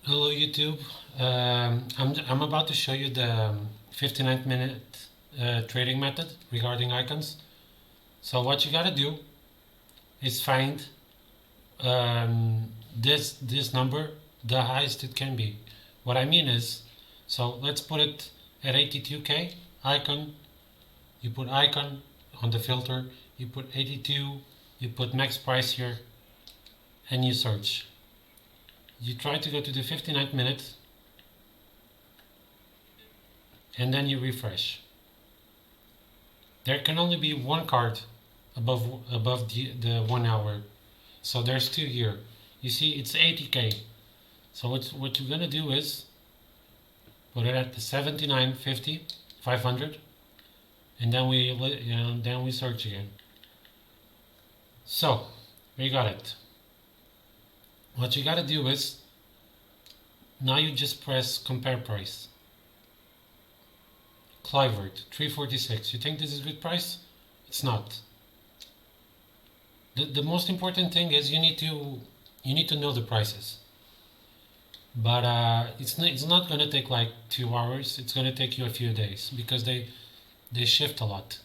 Hello YouTube. I'm about to show you the 59th minute trading method regarding icons. So what you gotta do is find this number the highest it can be. What I mean is, so let's put it at 82k icon. You put icon on the filter. You put 82. You put max price here, and you search. You try to go to the 59th minute, and then you refresh. There can only be one card above the 1 hour, so there's two here. You see, it's 80k. So what you're gonna do is put it at the 79.50, 500, and then we search again. So we got it. What you gotta do is now you just press compare price. Clivert 346. You think this is a good price? It's not. The most important thing is you need to know the prices. But it's not gonna take like 2 hours. It's gonna take you a few days because they shift a lot.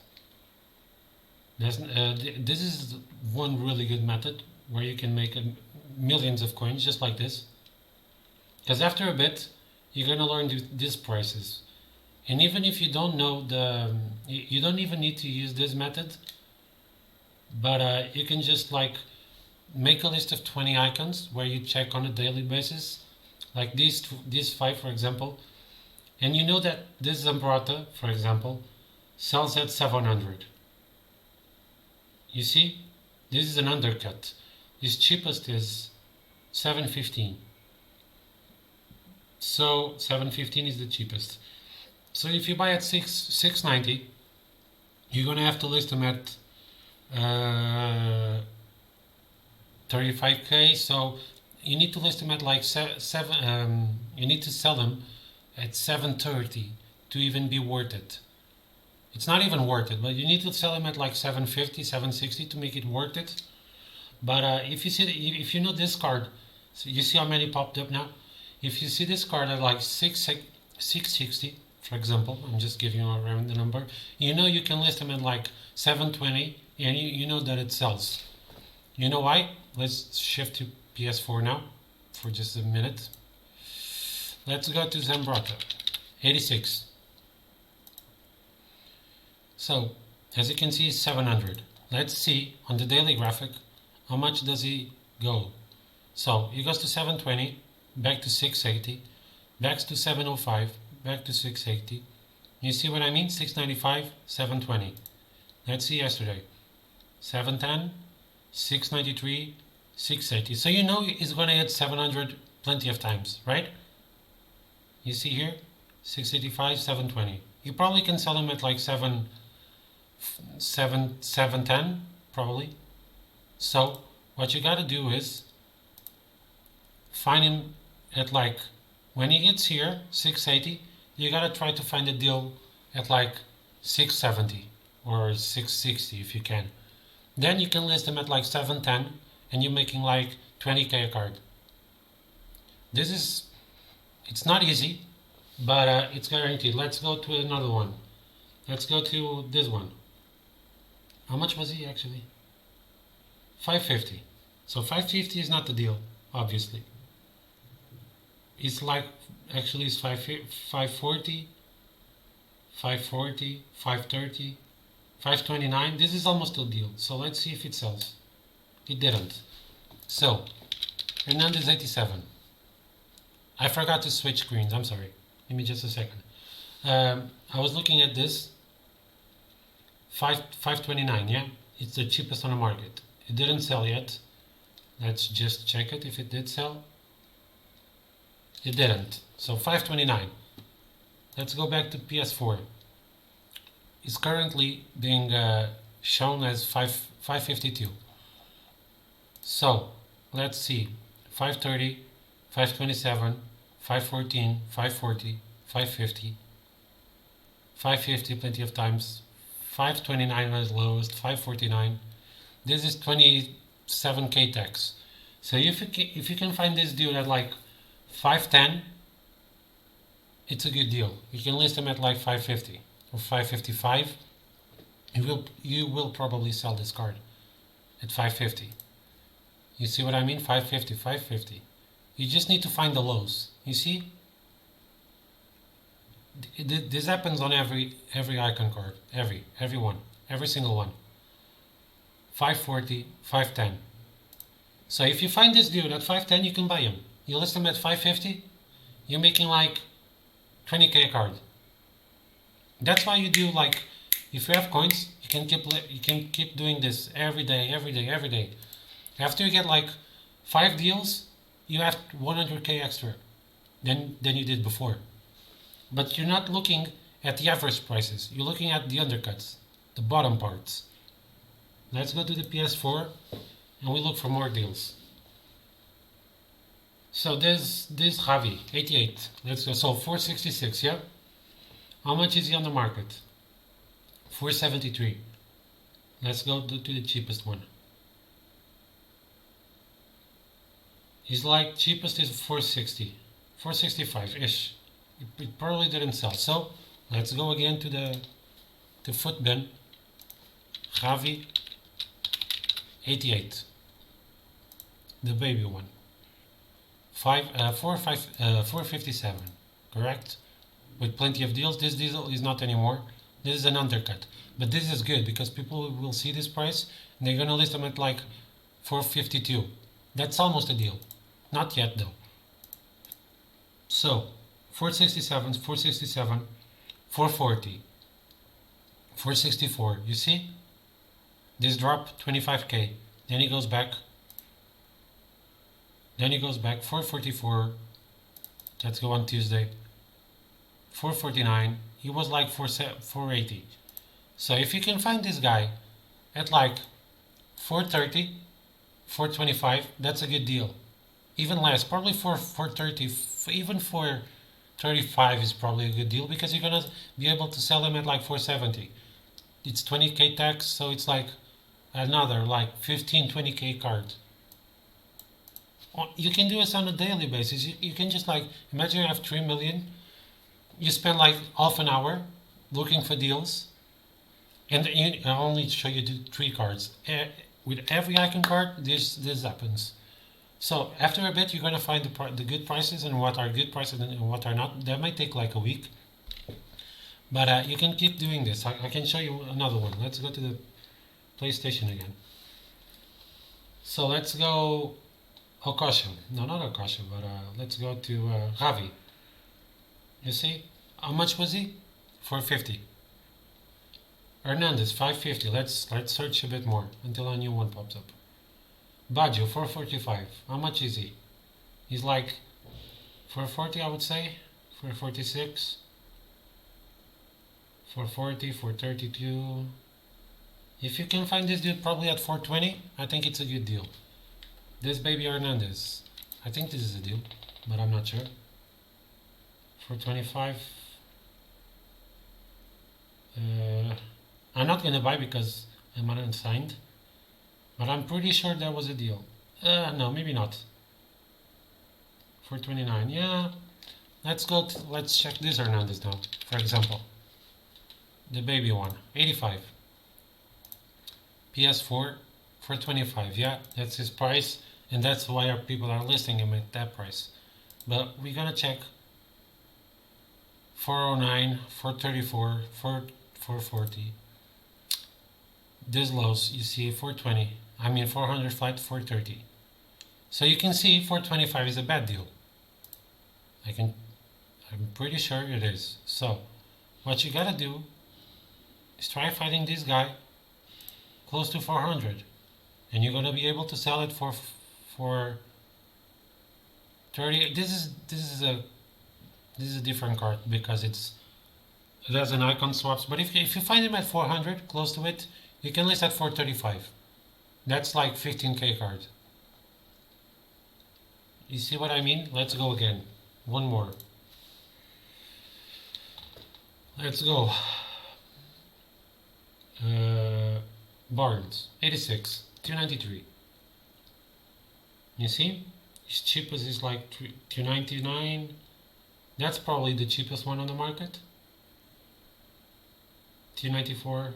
This is one really good method where you can make millions of coins just like this. Because after a bit, you're gonna learn these prices. And even if you don't know you don't even need to use this method, but you can just like make a list of 20 icons where you check on a daily basis, like these five, for example, and you know that this Zambrata, for example, sells at 700. You see, this is an undercut. Its cheapest is 715. So 715 is the cheapest. So if you buy at 690, you're gonna have to list them at 35k. So you need to list them at like seven. You need to sell them at 730 to even be worth it. It's not even worth it, but you need to sell them at like 750, 760 to make it worth it. But if you know this card, so you see how many popped up now. If you see this card at like 660, for example, I'm just giving you a random number. You know you can list them at like 720, and you know that it sells. You know why? Let's shift to PS4 now for just a minute. Let's go to Zambrata, 86. So, as you can see, 700. Let's see on the daily graphic how much does he go. So, he goes to 720, back to 680, back to 705, back to 680. You see what I mean? 695, 720. Let's see yesterday. 710, 693, 680. So you know he's going to hit 700 plenty of times, right? You see here, 685, 720. You probably can sell him at like 710, probably. So what you got to do is find him at like, when he gets here, 680, you got to try to find a deal at like 670 or 660 if you can. Then you can list them at like 710 and you're making like 20k a card. It's not easy, but it's guaranteed. Let's go to another one. Let's go to this one. How much was he actually? 550. So 550 is not the deal, obviously. It's like, actually it's 540, 540, 530, 529. This is almost a deal. So let's see if it sells. It didn't. So, Hernandez 87. I forgot to switch screens. I'm sorry. Give me just a second. I was looking at this. 529, yeah? It's the cheapest on the market. It didn't sell yet. Let's just check it if it did sell. It didn't. So 529. Let's go back to PS4. It's currently being shown as 552. So let's see. 530, 527, 514, 540, 550, 550 plenty of times, 529 as lowest, 549. This is 27k tax. So if you can find this dude at like 510, it's a good deal. You can list them at like 550 or 555. You will probably sell this card at 550. You see what I mean? 550, 550. You just need to find the lows. You see? This happens on every icon card. Every one. Every single one. 540, 510. So if you find this dude at 510, you can buy him. You list him at 550, you're making like 20k a card. That's why you do, like, if you have coins, you can keep doing this every day. After you get like 5 deals, you have 100k extra than you did before. But you're not looking at the average prices. You're looking at the undercuts, the bottom parts. Let's go to the PS4 and we look for more deals. So this Javi, 88. Let's go. So 466, yeah? How much is he on the market? 473. Let's go to the cheapest one. He's like, cheapest is 460. 465-ish. It probably didn't sell. So let's go again to the foot bin. Javi, 88. The baby one. 457, correct? With plenty of deals. This deal is not anymore. This is an undercut. But this is good because people will see this price and they're gonna list them at like 452. That's almost a deal. Not yet though. So 467, 467, 440, 464. You see? This drop 25k. Then he goes back. 444. Let's go on Tuesday. 449. He was like 480. So if you can find this guy at like 430, 425, that's a good deal. Even less, probably for 430, even 435 is probably a good deal because you're gonna be able to sell them at like 470. It's 20k tax, so it's like another like 15, 20k card. You can do this on a daily basis. You can just like, imagine you have 3 million, you spend like half an hour looking for deals, and I only show you 3 cards. With every icon card, this happens. So after a bit, you're gonna find the good prices and what are good prices and what are not. That might take like a week, but you can keep doing this. I can show you another one. Let's go to the PlayStation again. So let's go Okasha. No, not Okasha, but let's go to Javi. You see? How much was he? 450. Hernandez, 550. Let's search a bit more until a new one pops up. Baggio, 445. How much is he? He's like 440, I would say. 446. 440, 432. If you can find this dude probably at 420, I think it's a good deal. This baby Hernandez, I think this is a deal, but I'm not sure. 425. I'm not gonna buy because I'm unsigned, but I'm pretty sure that was a deal. No, maybe not. 429. Yeah. Let's check this Hernandez now, for example. The baby one, 85. PS4, 425. Yeah, that's his price, and that's why our people are listing him at that price. But we're gonna check 409, 434, 440. This lows, you see 420. I mean 400 flat, 430. So you can see 425 is a bad deal. I'm pretty sure it is. So what you gotta do is try finding this guy close to 400, and you're gonna be able to sell it for 30. This is a different card because it has an icon swaps. But if you find him at 400, close to it, you can list at 435. That's like 15k card. You see what I mean? Let's go again. One more. Let's go. Barnes, 86, 293. You see? His cheapest is like 299. That's probably the cheapest one on the market. 294.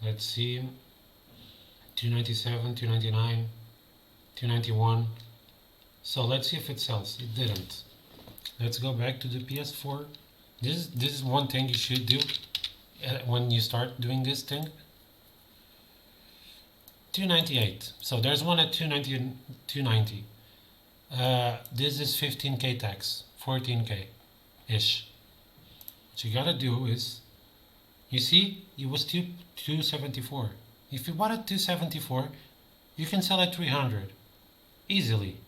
Let's see. 297, 299, 291. So let's see if it sells. It didn't. Let's go back to the PS4. This is one thing you should do when you start doing this thing. 298. So there's one at 290. 290. This is 15k tax, 14k ish. What you gotta do is, you see, it was 274. If you bought at 274, you can sell at 300 easily.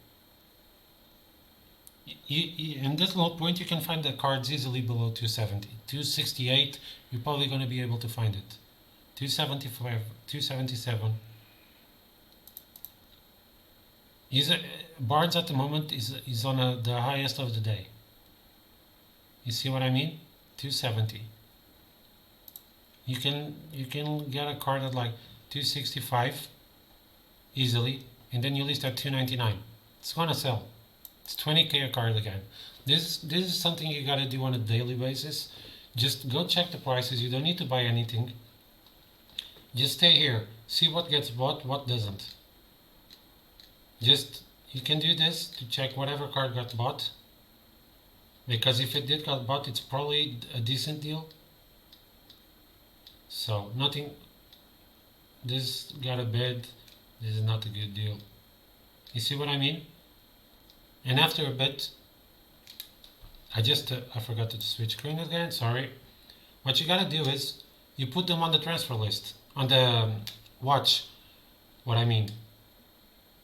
In this low point, you can find the cards easily below 270. 268, you're probably going to be able to find it. 275, 277. Barnes at the moment is on the highest of the day. You see what I mean? 270. You can get a card at like 265 easily, and then you list at 299. It's gonna sell. It's 20k a card again. This is something you gotta do on a daily basis. Just go check the prices. You don't need to buy anything. Just stay here. See what gets bought, what doesn't. You can do this to check whatever card got bought. Because if it did got bought, it's probably a decent deal. So nothing. This got a bid. This is not a good deal. You see what I mean? And after a bit, I forgot to switch screen again. Sorry. What you gotta do is you put them on the transfer list, on the watch. What I mean.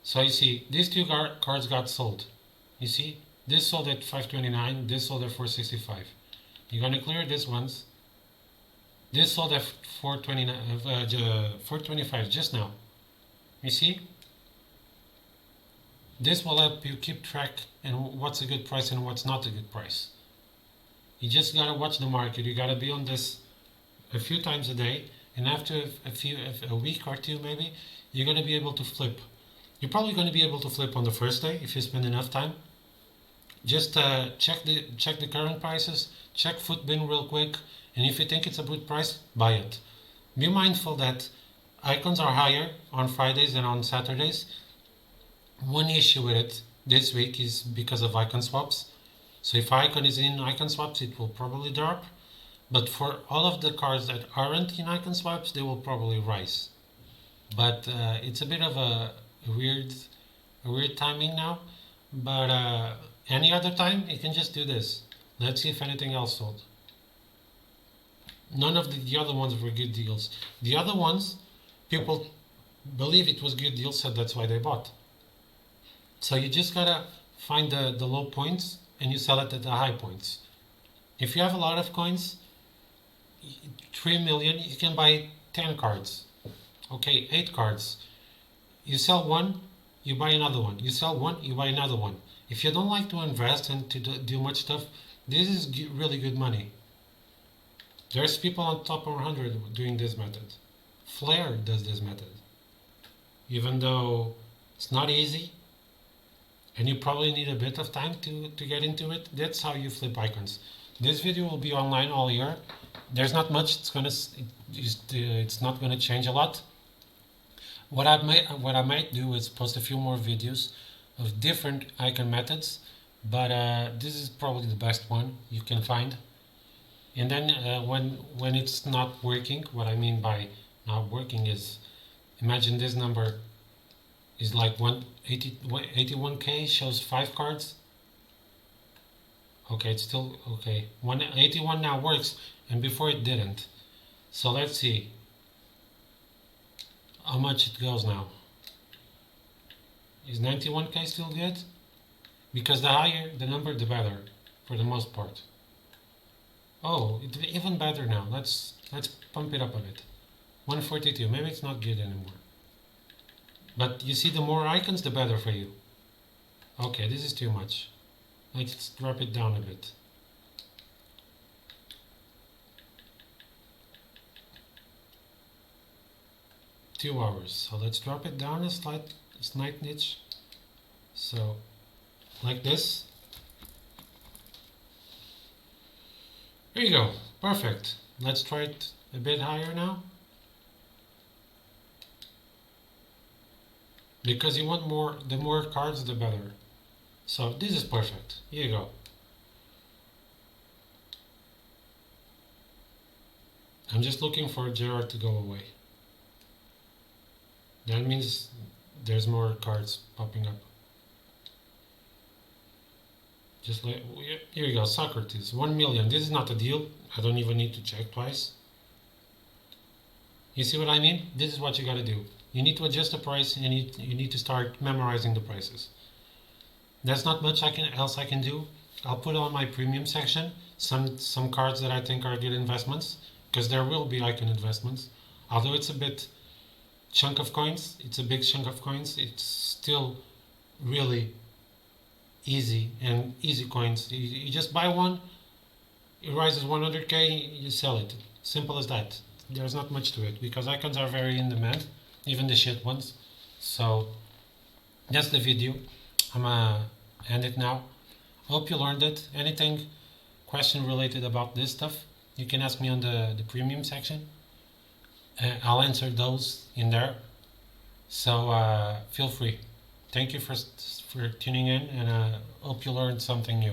So you see, these two cards got sold. You see, this sold at 529. This sold at 465. You're gonna clear these ones. This sold at 425 just now. You see? This will help you keep track and what's a good price and what's not a good price. You just gotta watch the market. You gotta be on this a few times a day, and after a week or two maybe, you're gonna be able to flip. You're probably gonna be able to flip on the first day if you spend enough time. Just check the current prices, check Footbin real quick, and if you think it's a good price, buy it. Be mindful that icons are higher on Fridays than on Saturdays. One issue with it this week is because of icon swaps. So if icon is in icon swaps, it will probably drop. But for all of the cards that aren't in icon swaps, they will probably rise. But it's a bit of a weird timing now. But any other time, you can just do this. Let's see if anything else sold. None of the other ones were good deals. The other ones, people believe it was good deals, so that's why they bought. So you just gotta find the low points and you sell it at the high points. If you have a lot of coins, 3 million, you can buy 10 cards. Okay, 8 cards. You sell one, you buy another one. You sell one, you buy another one. If you don't like to invest and to do much stuff, this is really good money. There's people on top of 100 doing this method. Flare does this method. Even though it's not easy, and you probably need a bit of time to get into it, that's how you flip icons. This video will be online all year. There's not much. It's not gonna change a lot. What I might do is post a few more videos of different icon methods, but this is probably the best one you can find. And then when it's not working, what I mean by not working is, imagine this number is like 81k, shows 5 cards. Okay, it's still okay. 181 now works, and before it didn't. So let's see how much it goes now. Is 91k still good? Because the higher the number, the better, for the most part. Oh, it's even better now. Let's pump it up a bit. 142. Maybe it's not good anymore. But you see, the more icons, the better for you. Okay, this is too much. Let's drop it down a bit. Two hours. So let's drop it down a this night niche. So like this. There you go. Perfect. Let's try it a bit higher now. Because you want more, the more cards the better. So this is perfect. Here you go. I'm just looking for Gerard to go away. That means there's more cards popping up. Just like, here you go, Socrates, 1 million. This is not a deal. I don't even need to check twice. You see what I mean? This is what you gotta do. You need to adjust the price and you need to start memorizing the prices. There's not much else I can do. I'll put on my premium section some cards that I think are good investments, because there will be icon investments. Although it's a bit chunk of coins, it's a big chunk of coins, it's still really easy, and easy coins. You just buy one, it rises 100k, you sell it. Simple as that. There's not much to it, because icons are very in demand, even the shit ones. So that's the video. I'm gonna end it now. Hope you learned it. Anything question related about this stuff, you can ask me on the premium section. I'll answer those in there. So feel free. Thank you for tuning in, and hope you learned something new.